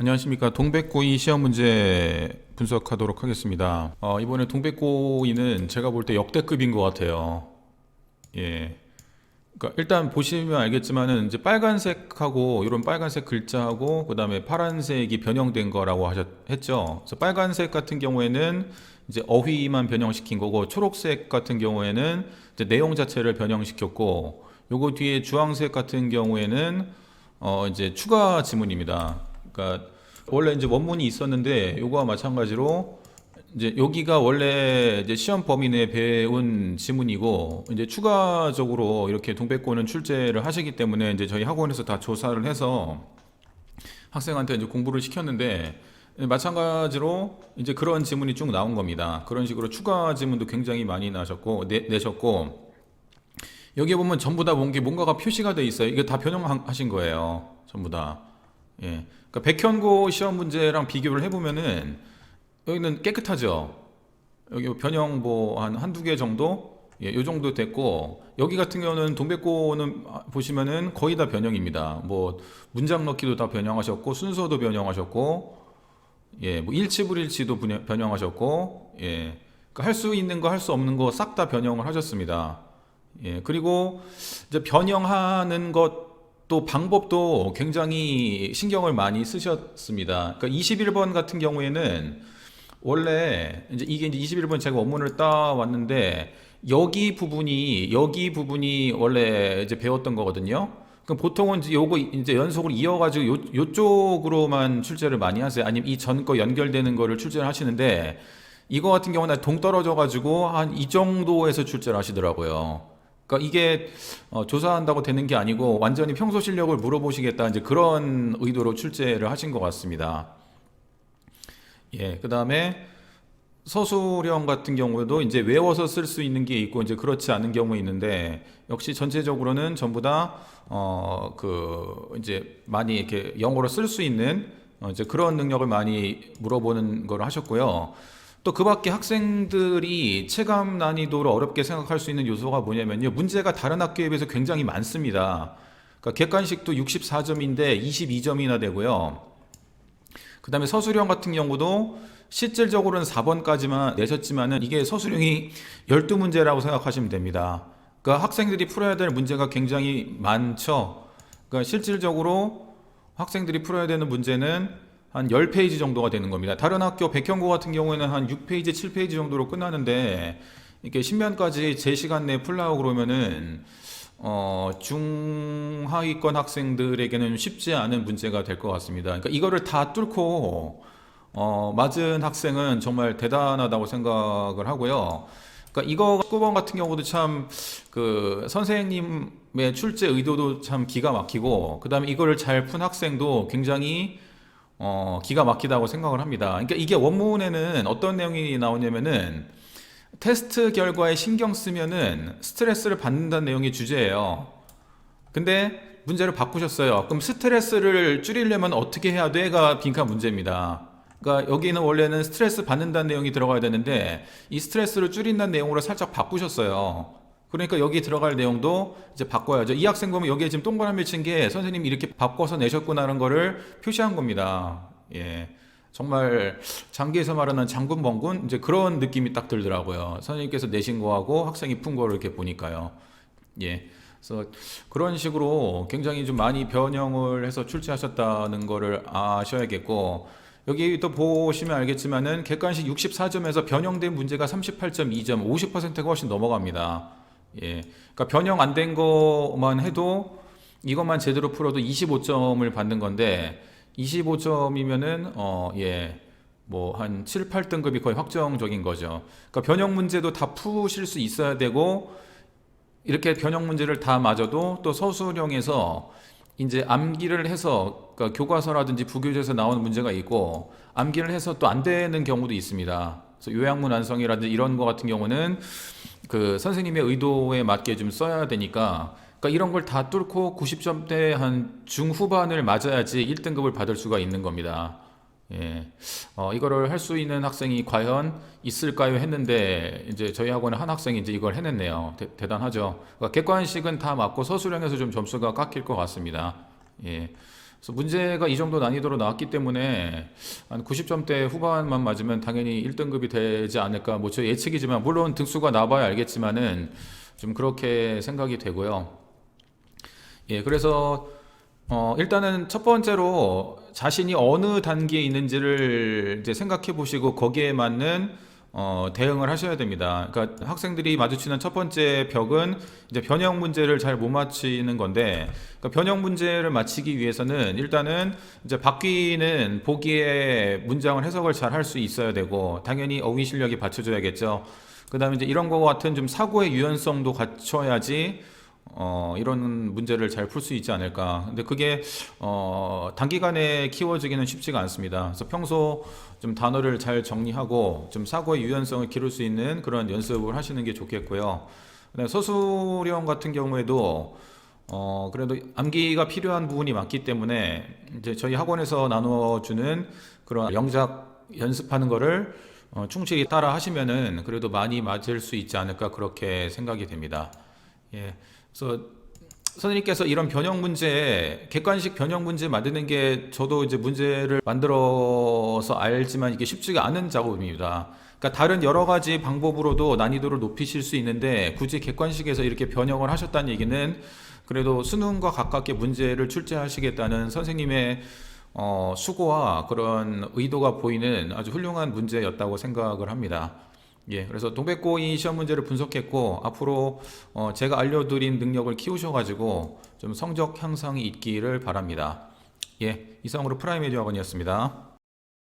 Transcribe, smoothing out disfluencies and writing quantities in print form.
안녕하십니까. 동백고의 시험 문제 분석하도록 하겠습니다. 이번에 동백고의는 제가 볼 때 역대급인 것 같아요. 예. 그러니까 일단 보시면 알겠지만은 이제 빨간색하고 이런 빨간색 글자하고 그다음에 파란색이 변형된 거라고 했죠. 그래서 빨간색 같은 경우에는 이제 어휘만 변형시킨 거고 초록색 같은 경우에는 이제 내용 자체를 변형시켰고 요거 뒤에 주황색 같은 경우에는 이제 추가 지문입니다. 그러니까 원래 이제 원문이 있었는데 요거와 마찬가지로 이제 여기가 원래 이제 시험 범위 내에 배운 지문이고 이제 추가적으로 이렇게 동백고는 출제를 하시기 때문에 이제 저희 학원에서 다 조사를 해서 학생한테 이제 공부를 시켰는데 마찬가지로 이제 그런 지문이 쭉 나온 겁니다. 그런 식으로 추가 지문도 굉장히 많이 내셨고 여기에 보면 전부 다 뭔가가 표시가 돼 있어요. 이게 다 변형하신 거예요. 전부 다. 예. 그러니까 백현고 시험 문제랑 비교를 해보면은 여기는 깨끗하죠. 여기 변형 뭐 한두 개 정도? 예, 요 정도 됐고, 여기 같은 경우는 동백고는 보시면은 거의 다 변형입니다. 뭐, 문장 넣기도 다 변형하셨고, 순서도 변형하셨고, 예, 뭐, 일치불일치도 변형하셨고, 예. 그러니까 할 수 있는 거, 할 수 없는 거 싹 다 변형을 하셨습니다. 예, 그리고 이제 변형하는 것도 방법도 굉장히 신경을 많이 쓰셨습니다. 그러니까 21번 같은 경우에는 원래 이제 21번 제가 원문을 따왔는데 여기 부분이 원래 이제 배웠던 거거든요. 그럼 보통은 이제 요거 이제 연속으로 이어가지고 요쪽으로만 출제를 많이 하세요. 아니면 이 전 거 연결되는 거를 출제를 하시는데 이거 같은 경우는 동떨어져 가지고 한 이 정도에서 출제를 하시더라고요. 그러니까 이게 조사한다고 되는 게 아니고 완전히 평소 실력을 물어보시겠다 이제 그런 의도로 출제를 하신 것 같습니다. 예, 그 다음에 서술형 같은 경우에도 이제 외워서 쓸 수 있는 게 있고 이제 그렇지 않은 경우 있는데 역시 전체적으로는 전부 다 이제 많이 이렇게 영어로 쓸 수 있는 이제 그런 능력을 많이 물어보는 걸 하셨고요. 또 그 밖에 학생들이 체감 난이도를 어렵게 생각할 수 있는 요소가 뭐냐면요. 문제가 다른 학교에 비해서 굉장히 많습니다. 그러니까 객관식도 64점인데 22점이나 되고요. 그 다음에 서술형 같은 경우도 실질적으로는 4번까지만 내셨지만은 이게 서술형이 12문제라고 생각하시면 됩니다. 그러니까 학생들이 풀어야 될 문제가 굉장히 많죠. 그러니까 실질적으로 학생들이 풀어야 되는 문제는 한 10페이지 정도가 되는 겁니다. 다른 학교 백현고 같은 경우에는 한 6페이지, 7페이지 정도로 끝나는데 이렇게 신면까지 제 시간 내에 풀라고 그러면은 중하위권 학생들에게는 쉽지 않은 문제가 될 것 같습니다. 그러니까 이거를 다 뚫고 맞은 학생은 정말 대단하다고 생각을 하고요. 그러니까 이거 19번 같은 경우도 참 그 선생님의 출제 의도도 참 기가 막히고 그다음에 이거를 잘 푼 학생도 굉장히 기가 막히다고 생각을 합니다. 그러니까 이게 원문에는 어떤 내용이 나오냐면은 테스트 결과에 신경 쓰면은 스트레스를 받는다는 내용이 주제예요. 근데 문제를 바꾸셨어요. 그럼 스트레스를 줄이려면 어떻게 해야 돼가 빈칸 문제입니다. 그러니까 여기는 원래는 스트레스 받는다는 내용이 들어가야 되는데 이 스트레스를 줄인다는 내용으로 살짝 바꾸셨어요. 그러니까 여기 들어갈 내용도 이제 바꿔야죠. 이 학생 보면 여기에 지금 동그라미 친 게 선생님이 이렇게 바꿔서 내셨구나라는 거를 표시한 겁니다. 예. 정말 장기에서 말하는 장군 범군 이제 그런 느낌이 딱 들더라고요. 선생님께서 내신 거하고 학생이 푼 거를 이렇게 보니까요. 예. 그래서 그런 식으로 굉장히 좀 많이 변형을 해서 출제하셨다는 거를 아셔야겠고 여기 또 보시면 알겠지만은 객관식 64점에서 변형된 문제가 38.2점, 50%가 훨씬 넘어갑니다. 예. 그러니까 변형 안 된 것만 해도 이것만 제대로 풀어도 25점을 받는 건데 25점이면은 예. 뭐 한 7, 8등급이 거의 확정적인 거죠. 그러니까 변형 문제도 다 푸실 수 있어야 되고 이렇게 변형 문제를 다 맞아도 또 서술형에서 이제 암기를 해서 그러니까 교과서라든지 부교재에서 나오는 문제가 있고 암기를 해서 또 안 되는 경우도 있습니다. 그래서 요약문 완성이라든지 이런 거 같은 경우는 그 선생님의 의도에 맞게 좀 써야 되니까 그러니까 이런 걸 다 뚫고 90점대 한 중후반을 맞아야지 1등급을 받을 수가 있는 겁니다. 예. 이거를 할 수 있는 학생이 과연 있을까요? 했는데, 이제 저희 학원의 한 학생이 이제 이걸 해냈네요. 대단하죠. 그러니까 객관식은 다 맞고 서술형에서 좀 점수가 깎일 것 같습니다. 예. 그래서 문제가 이 정도 난이도로 나왔기 때문에 한 90점대 후반만 맞으면 당연히 1등급이 되지 않을까. 뭐 저 예측이지만 물론 등수가 나봐야 알겠지만은 좀 그렇게 생각이 되고요. 예, 그래서 일단은 첫 번째로 자신이 어느 단계에 있는지를 이제 생각해 보시고 거기에 맞는 대응을 하셔야 됩니다. 그러니까 학생들이 마주치는 첫 번째 벽은 이제 변형 문제를 잘 못 맞히는 건데, 그러니까 변형 문제를 맞히기 위해서는 일단은 이제 바뀌는 보기에 문장을 해석을 잘 할 수 있어야 되고, 당연히 어휘 실력이 받쳐줘야겠죠. 그다음에 이제 이런 거 같은 좀 사고의 유연성도 갖춰야지 이런 문제를 잘 풀 수 있지 않을까. 근데 그게 단기간에 키워지기는 쉽지가 않습니다. 그래서 평소 좀 단어를 잘 정리하고 좀 사고의 유연성을 기를 수 있는 그런 연습을 하시는 게 좋겠고요. 그다음에 서술형 같은 경우에도 그래도 암기가 필요한 부분이 많기 때문에 이제 저희 학원에서 나눠주는 그런 영작 연습하는 거를 충실히 따라 하시면은 그래도 많이 맞을 수 있지 않을까 그렇게 생각이 됩니다. 예. 그래서 선생님께서 이런 변형 문제, 객관식 변형 문제 만드는 게 저도 이제 문제를 만들어서 알지만 이게 쉽지가 않은 작업입니다. 그러니까 다른 여러 가지 방법으로도 난이도를 높이실 수 있는데 굳이 객관식에서 이렇게 변형을 하셨다는 얘기는 그래도 수능과 가깝게 문제를 출제하시겠다는 선생님의 수고와 그런 의도가 보이는 아주 훌륭한 문제였다고 생각을 합니다. 예, 그래서 동백고이 시험 문제를 분석했고 앞으로 제가 알려드린 능력을 키우셔가지고 좀 성적 향상이 있기를 바랍니다. 예, 이상으로 프라이메디 학원이었습니다.